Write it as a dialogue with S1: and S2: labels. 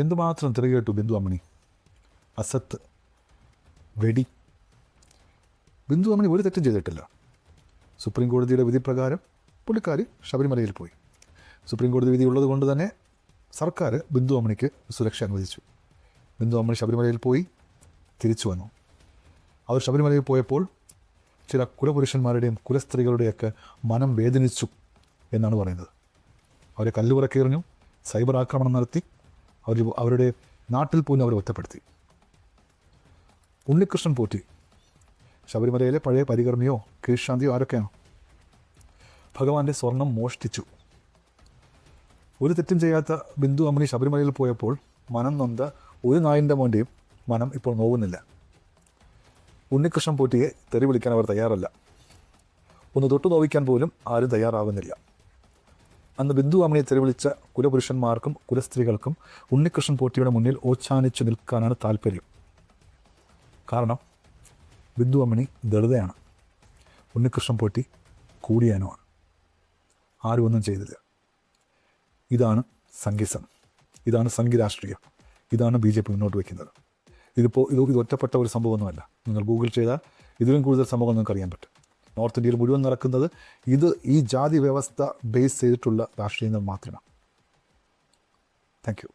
S1: എന്തുമാത്രം തിരകേട്ടു ബിന്ദു അമ്മണി. അസത്ത്, വെടി. ബിന്ദു അമ്മണി ഒരു തെറ്റും ചെയ്തിട്ടില്ല. സുപ്രീം കോടതിയുടെ വിധി പ്രകാരം പുള്ളിക്കാരി ശബരിമലയിൽ പോയി. സുപ്രീം കോടതി വിധി ഉള്ളത് കൊണ്ട് തന്നെ സർക്കാർ ബിന്ദു അമ്മണിക്ക് സുരക്ഷ അനുവദിച്ചു. ബിന്ദു അമ്മണി ശബരിമലയിൽ പോയി തിരിച്ചു വന്നു. അവർ ശബരിമലയിൽ പോയപ്പോൾ ചില കുലപുരുഷന്മാരുടെയും കുലസ്ത്രീകളുടെയൊക്കെ മനം വേദനിച്ചു എന്നാണ് പറയുന്നത്. അവരെ കല്ലുപുറക്കെറിഞ്ഞു, സൈബർ ആക്രമണം നടത്തി, അവരുടെ നാട്ടിൽ പോലും അവരെ ഒറ്റപ്പെടുത്തി. ഉണ്ണികൃഷ്ണൻ പോറ്റി ശബരിമലയിലെ പഴയ പരികർമ്മിയോ കീഴ്ശാന്തിയോ ആരൊക്കെയാണ്? ഭഗവാന്റെ സ്വർണം മോഷ്ടിച്ചു. ഒരു തെറ്റും ചെയ്യാത്ത ബിന്ദു അമ്മണി ശബരിമലയിൽ പോയപ്പോൾ മനം നൊന്ത ഒരു നായിൻ്റെ മോൻ്റെയും മനം ഇപ്പോൾ നോവുന്നില്ല. ഉണ്ണികൃഷ്ണൻ പോറ്റിയെ തെറി വിളിക്കാൻ അവർ തയ്യാറല്ല. ഒന്ന് തൊട്ടു നോവിക്കാൻ പോലും ആരും തയ്യാറാവുന്നില്ല. അന്ന് ബിന്ദു അമ്മണിയെ തെറി വിളിച്ച കുലപുരുഷന്മാർക്കും കുലസ്ത്രീകൾക്കും ഉണ്ണികൃഷ്ണൻ പോറ്റിയുടെ മുന്നിൽ ഓച്ചാനിച്ചു നിൽക്കാനാണ് താല്പര്യം. കാരണം ബിന്ദു അമ്മണി ദളിതയാണ്, ഉണ്ണികൃഷ്ണൻ പോറ്റി കൂടിയാനുമാണ്. ആരും ഒന്നും ചെയ്തില്ല. ഇതാണ് സംഘിസം, ഇതാണ് സംഘി രാഷ്ട്രീയം, ഇതാണ് BJP മുന്നോട്ട് വയ്ക്കുന്നത്. ഇത് ഒറ്റപ്പെട്ട ഒരു സംഭവമൊന്നുമല്ല. നിങ്ങൾ ഗൂഗിൾ ചെയ്താൽ ഇതിലും കൂടുതൽ സംഭവം നിങ്ങൾക്ക് അറിയാൻ പറ്റും. നോർത്ത് ഇന്ത്യയിൽ മുഴുവൻ നടക്കുന്നത് ഈ ജാതി വ്യവസ്ഥ ബേസ് ചെയ്തിട്ടുള്ള രാഷ്ട്രീയങ്ങൾ മാത്രമാണ്. Thank you.